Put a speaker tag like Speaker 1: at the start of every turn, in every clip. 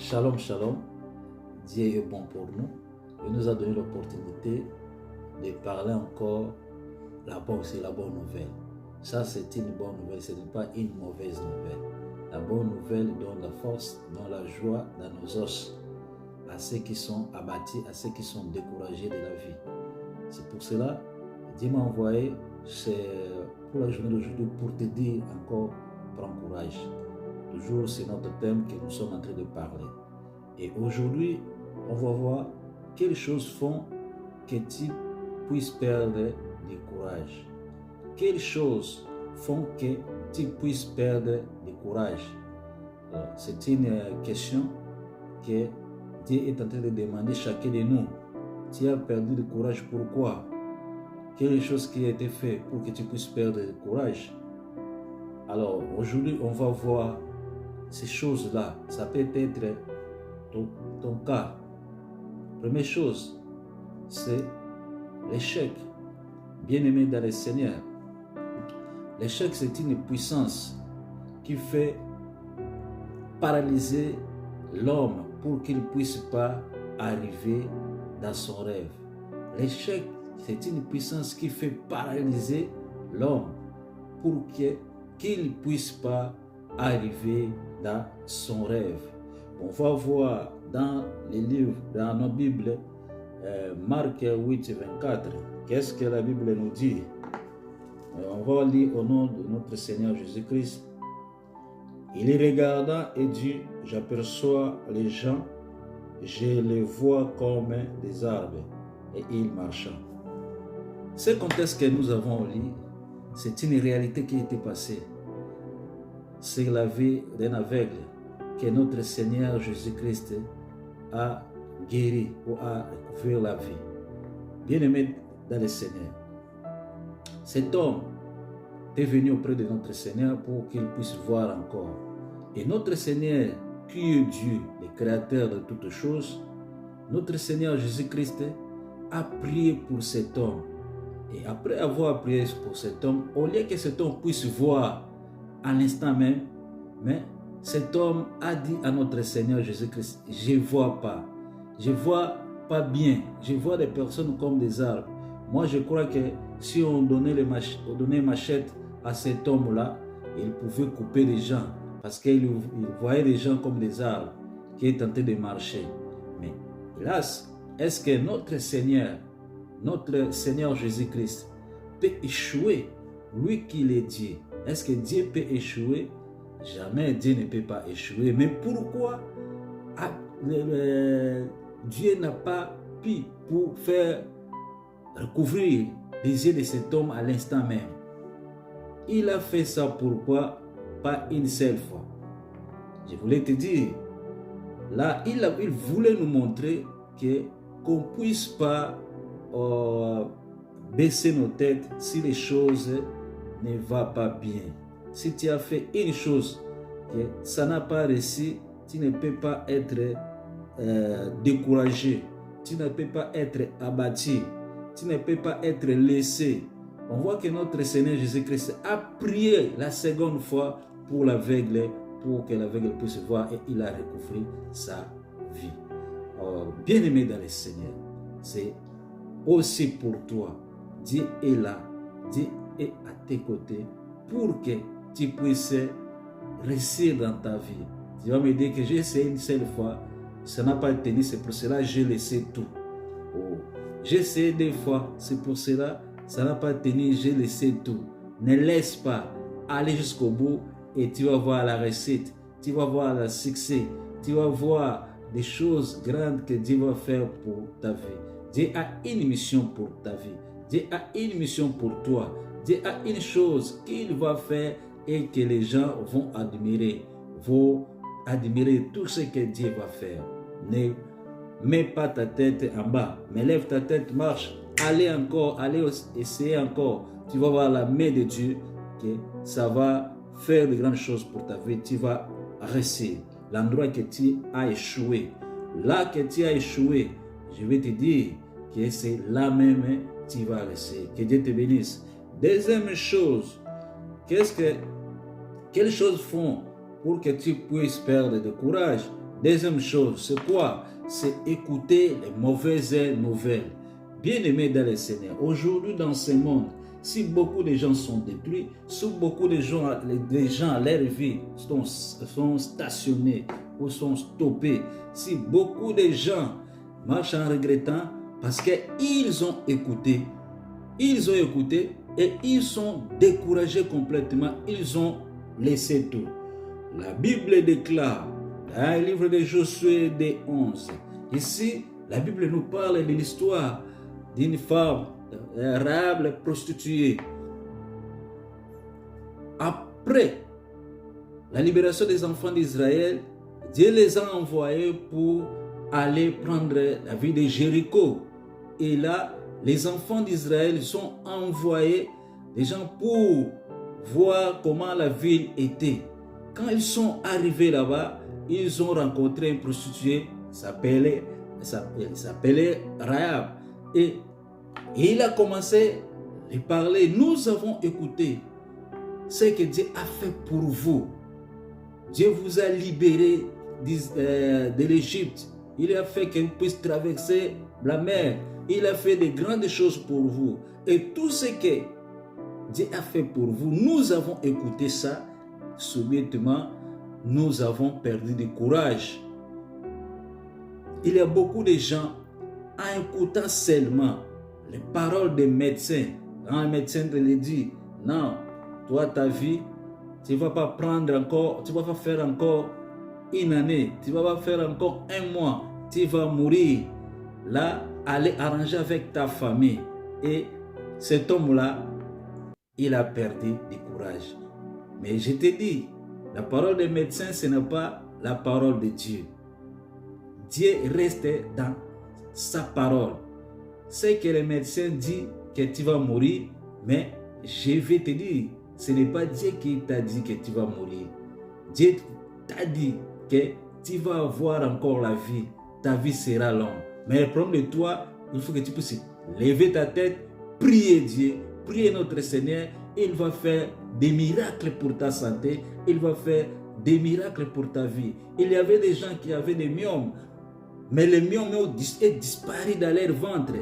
Speaker 1: Shalom, shalom. Dieu est bon pour nous. Il nous a donné l'opportunité de parler encore c'est la bonne nouvelle. Ça, c'est une bonne nouvelle, ce n'est pas une mauvaise nouvelle. La bonne nouvelle donne la force, donne la joie dans nos os, à ceux qui sont abattus, à ceux qui sont découragés de la vie. C'est pour cela, Dieu m'a envoyé pour la journée d'aujourd'hui pour te dire encore, prends courage. Toujours, c'est notre thème que nous sommes en train de parler. Et aujourd'hui, on va voir quelles choses font que tu puisses perdre du courage. Quelles choses font que tu puisses perdre du courage? C'est une question que Dieu est en train de demander à chacun de nous. Tu as perdu du courage, pourquoi? Quelle chose qui a été faite pour que tu puisses perdre du courage? Alors, aujourd'hui, on va voir ces choses-là. Ça peut être ton cas. Première chose, c'est l'échec. Bien-aimé dans le Seigneur, l'échec, c'est une puissance qui fait paralyser l'homme pour qu'il ne puisse pas arriver dans son rêve. L'échec, c'est une puissance qui fait paralyser l'homme pour qu'il ne puisse pas arriver dans son rêve. On va voir dans les livres, dans nos Bibles, Marc 8, 24, qu'est-ce que la Bible nous dit? On va lire au nom de notre Seigneur Jésus-Christ. Il les regarda et dit, j'aperçois les gens, je les vois comme des arbres. Et il marcha. Ce contexte que nous avons lu, c'est une réalité qui était passée. C'est la vie d'un aveugle que notre Seigneur Jésus-Christ a guéri ou a recouvert la vie. Bien-aimé dans le Seigneur, cet homme est venu auprès de notre Seigneur pour qu'il puisse voir encore. Et notre Seigneur, qui est Dieu, le créateur de toutes choses, notre Seigneur Jésus-Christ a prié pour cet homme. Et après avoir prié pour cet homme, au lieu que cet homme puisse voir à l'instant même, mais cet homme a dit à notre Seigneur Jésus-Christ, je ne vois pas, je ne vois pas bien, je vois des personnes comme des arbres. Moi, je crois que si on donnait machette à cet homme-là, il pouvait couper les gens, parce qu'il voyait les gens comme des arbres qui étaient en train de marcher. Mais hélas, est-ce que notre Seigneur Jésus-Christ peut échouer? Lui qui l'est Dieu. Est-ce que Dieu peut échouer? Jamais Dieu ne peut pas échouer. Mais pourquoi Dieu n'a pas pu pour faire recouvrir les yeux de cet homme à l'instant même? Il a fait ça pourquoi? Pas une seule fois. Je voulais te dire, là, il voulait nous montrer qu'on ne puisse pas baisser nos têtes si les choses ne vont pas bien. Si tu as fait une chose que ça n'a pas réussi, tu ne peux pas être découragé, tu ne peux pas être abattu, tu ne peux pas être laissé. On voit que notre Seigneur Jésus-Christ a prié la seconde fois pour l'aveugle, pour que l'aveugle puisse voir, et il a recouvré sa vie. Bien-aimé dans le Seigneur, c'est aussi pour toi. Dieu est là, Dieu est à tes côtés pour que tu puisses réussir dans ta vie. Tu vas me dire que j'ai essayé une seule fois, ça n'a pas tenu, c'est pour cela que j'ai laissé tout. J'ai essayé deux fois, c'est pour cela ça n'a pas tenu, j'ai laissé tout. Ne laisse pas aller jusqu'au bout et tu vas voir la recette, tu vas voir le succès, tu vas voir des choses grandes que Dieu va faire pour ta vie. Dieu a une mission pour ta vie. Dieu a une mission pour toi. Dieu a une chose qu'il va faire et que les gens vont admirer tout ce que Dieu va faire. Ne mets pas ta tête en bas, mais lève ta tête, marche. Allez encore, allez essayer encore. Tu vas voir la main de Dieu, que ça va faire de grandes choses pour ta vie. Tu vas réussir l'endroit que tu as échoué. Là que tu as échoué, je vais te dire que c'est là même que tu vas réussir. Que Dieu te bénisse. Deuxième chose, quelles choses font pour que tu puisses perdre de courage? Deuxième chose, c'est quoi? C'est écouter les mauvaises nouvelles. Bien-aimés dans le Seigneur, aujourd'hui dans ce monde, si beaucoup de gens sont détruits, si beaucoup de gens, à leur vie sont stationnés ou sont stoppés, si beaucoup de gens marchent en regrettant parce qu'ils ont écouté et ils sont découragés complètement, ils ont laissé tout. La Bible déclare, dans le livre de Josué des 11, ici, la Bible nous parle de l'histoire d'une femme, Rahab la prostituée. Après la libération des enfants d'Israël, Dieu les a envoyés pour aller prendre la ville de Jéricho. Et là, les enfants d'Israël sont envoyés des gens pour voir comment la ville était. Quand ils sont arrivés là-bas, ils ont rencontré une prostituée qui s'appelait Rahab. Et il a commencé à lui parler. Nous avons écouté ce que Dieu a fait pour vous. Dieu vous a libéré de l'Égypte. Il a fait que vous puissiez traverser la mer. Il a fait de grandes choses pour vous. Et tout ce que Dieu a fait pour vous, nous avons écouté ça. Subitement, nous avons perdu du courage. Il y a beaucoup de gens, en écoutant seulement les paroles des médecins, quand le médecin te le dit, non, toi ta vie, tu ne vas pas prendre encore, tu ne vas pas faire encore une année, tu ne vas pas faire encore un mois, tu vas mourir. Là, aller arranger avec ta famille. Et cet homme-là, il a perdu du courage. Mais je te dis, la parole des médecins, ce n'est pas la parole de Dieu. Dieu reste dans sa parole. C'est que le médecin dit que tu vas mourir, mais je vais te dire, ce n'est pas Dieu qui t'a dit que tu vas mourir. Dieu t'a dit que tu vas avoir encore la vie. Ta vie sera longue. Mais le problème de toi, il faut que tu puisses lever ta tête, prier Dieu, prier notre Seigneur. Il va faire des miracles pour ta santé. Il va faire des miracles pour ta vie. Il y avait des gens qui avaient des myomes, mais les myomes ont disparu dans leur ventre.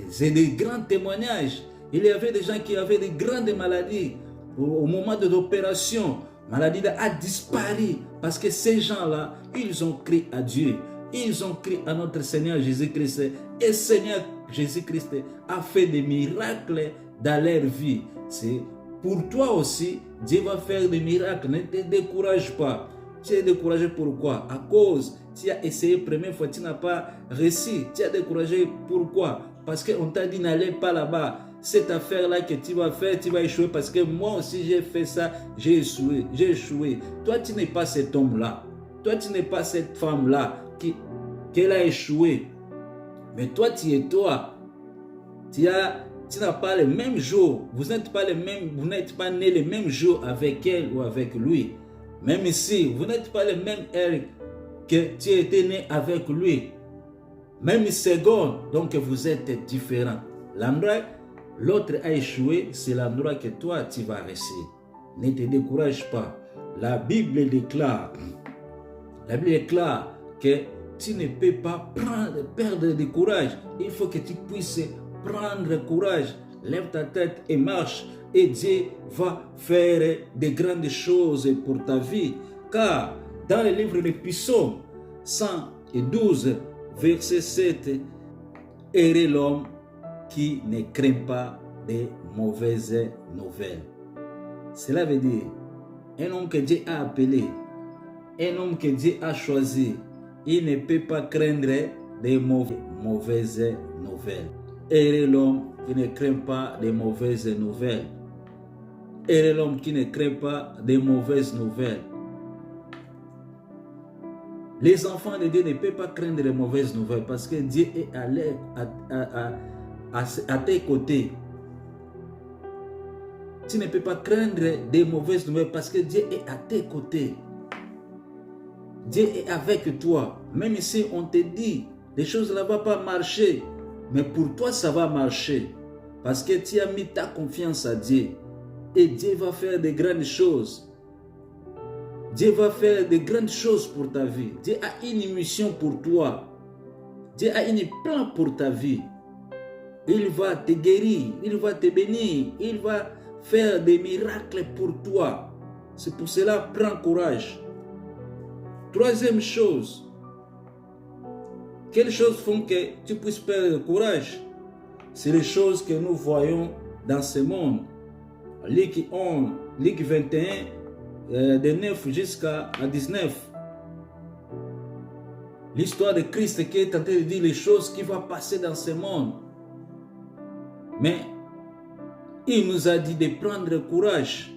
Speaker 1: C'est des grands témoignages. Il y avait des gens qui avaient des grandes maladies. Au moment de l'opération, la maladie a disparu parce que ces gens-là, ils ont crié à Dieu. Ils ont crié à notre Seigneur Jésus-Christ. Et Seigneur Jésus-Christ a fait des miracles dans leur vie. C'est pour toi aussi, Dieu va faire des miracles. Ne te décourage pas. Tu es découragé pourquoi? À cause, tu as essayé la première fois, tu n'as pas réussi. Tu as découragé pourquoi? Parce qu'on t'a dit n'allez pas là-bas. Cette affaire-là que tu vas faire, tu vas échouer parce que moi aussi j'ai fait ça, j'ai échoué. Toi, tu n'es pas cet homme-là. Toi, tu n'es pas cette femme-là qui a échoué. Mais toi, tu es toi. Tu n'as pas le même jour. Vous n'êtes pas nés le même jour avec elle ou avec lui. Même ici, vous n'êtes pas le même heure que tu étais né avec lui. Même seconde, donc vous êtes différents. L'endroit, l'autre a échoué, c'est l'endroit que toi, tu vas réussir. Ne te décourage pas. La Bible déclare que tu ne peux pas perdre du courage. Il faut que tu puisses prendre courage. Lève ta tête et marche. Et Dieu va faire de grandes choses pour ta vie. Car dans le livre de Psaume 112, verset 7, heureux l'homme qui ne craint pas de mauvaises nouvelles. Cela veut dire, un homme que Dieu a appelé, un homme que Dieu a choisi, il ne peut pas craindre de mauvaises nouvelles. Heureux l'homme qui ne craint pas de mauvaises nouvelles. Heureux l'homme qui ne craint pas de mauvaises nouvelles. Les enfants de Dieu ne peuvent pas craindre de mauvaises nouvelles parce que Dieu est à tes côtés. Tu ne peux pas craindre des mauvaises nouvelles parce que Dieu est à tes côtés. Dieu est avec toi. Même si on te dit, les choses ne vont pas marcher, mais pour toi, ça va marcher. Parce que tu as mis ta confiance à Dieu. Et Dieu va faire de grandes choses. Dieu va faire de grandes choses pour ta vie. Dieu a une mission pour toi. Dieu a un plan pour ta vie. Il va te guérir, il va te bénir, il va faire des miracles pour toi. C'est pour cela, prends courage. Troisième chose, quelles choses font que tu puisses perdre courage? C'est les choses que nous voyons dans ce monde. Luc 21, de 9 jusqu'à 19. L'histoire de Christ qui est en train de dire les choses qui vont passer dans ce monde. Mais il nous a dit de prendre courage.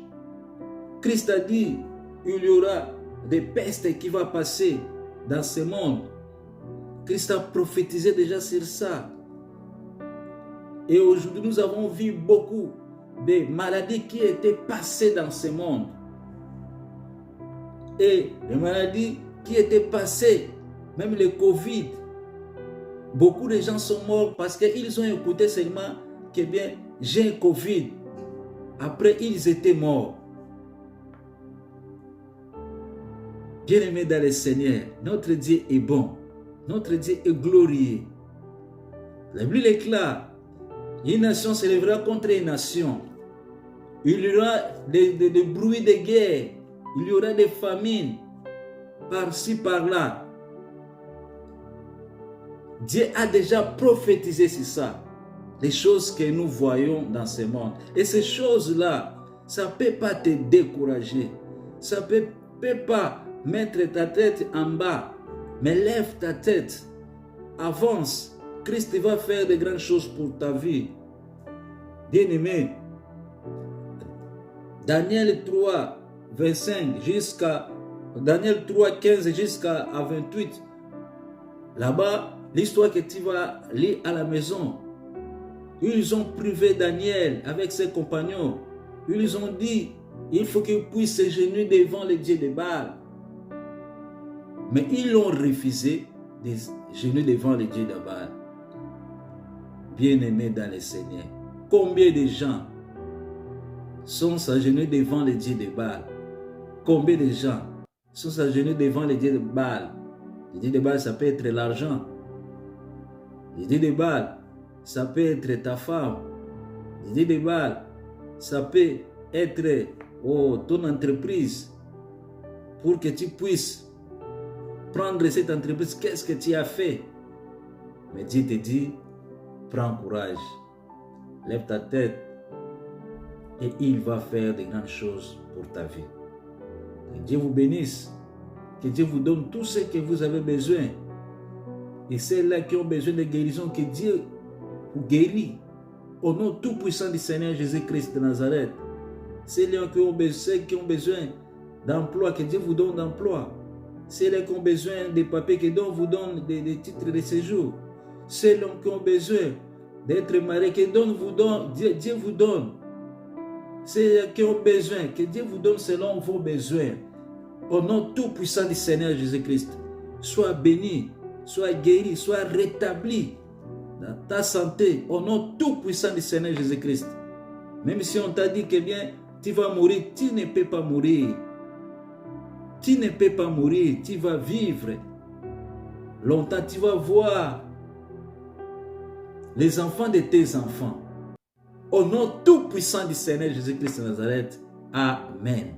Speaker 1: Christ a dit, il y aura des pestes qui vont passer dans ce monde. Christ a prophétisé déjà sur ça. Et aujourd'hui, nous avons vu beaucoup de maladies qui étaient passées dans ce monde. Et les maladies qui étaient passées, même le Covid, beaucoup de gens sont morts parce qu'ils ont écouté seulement que bien, j'ai un Covid. Après, ils étaient morts. Bien-aimés dans le Seigneur, notre Dieu est bon. Notre Dieu est glorieux. La Bible est claire. Une nation s'élèvera contre une nation. Il y aura des bruits de guerre. Il y aura des famines. Par-ci, par-là. Dieu a déjà prophétisé sur ça. Les choses que nous voyons dans ce monde. Et ces choses-là, ça ne peut pas te décourager. Ça ne peut pas mettre ta tête en bas. Mais lève ta tête. Avance. Christ va faire de grandes choses pour ta vie. Bien-aimé, Daniel 3, 25 jusqu'à Daniel 3, 15 jusqu'à 28. Là-bas, l'histoire que tu vas lire à la maison. Ils ont privé Daniel avec ses compagnons. Ils ont dit, il faut qu'il puisse se genouiller devant les dieux de Baal. Mais ils l'ont refusé de genouiller devant les dieux de Baal. Bien-aimés dans le Seigneur, combien de gens sont s'agenouillés devant les dieux de Baal? Combien de gens sont s'agenouillés devant les dieux de Baal? Les dieux de Baal, ça peut être l'argent. Les dieux de Baal, ça peut être ta femme. Les dieux de Baal, ça peut être ton entreprise. Pour que tu puisses prendre cette entreprise, qu'est-ce que tu as fait? Mais Dieu te dit, prends courage, lève ta tête et il va faire de grandes choses pour ta vie. Que Dieu vous bénisse, que Dieu vous donne tout ce que vous avez besoin. Et ceux-là qui ont besoin de guérison, que Dieu vous guérit. Au nom tout-puissant du Seigneur Jésus-Christ de Nazareth. Ceux-là qui ont besoin d'emploi, que Dieu vous donne d'emploi. Ceux-là qui ont besoin de papiers, que Dieu vous donne des titres de séjour. Ceux-là qui ont besoin d'être mariés, que Dieu vous donne. Ceux qui ont besoin, que Dieu vous donne selon vos besoins. Au nom tout-puissant du Seigneur Jésus-Christ. Sois béni, sois guéri, sois rétabli dans ta santé. Au nom tout-puissant du Seigneur Jésus-Christ. Même si on t'a dit que bien, tu vas mourir, tu ne peux pas mourir. Tu ne peux pas mourir, tu vas vivre. Longtemps, tu vas voir les enfants de tes enfants. Au nom tout-puissant du Seigneur Jésus-Christ de Nazareth. Amen.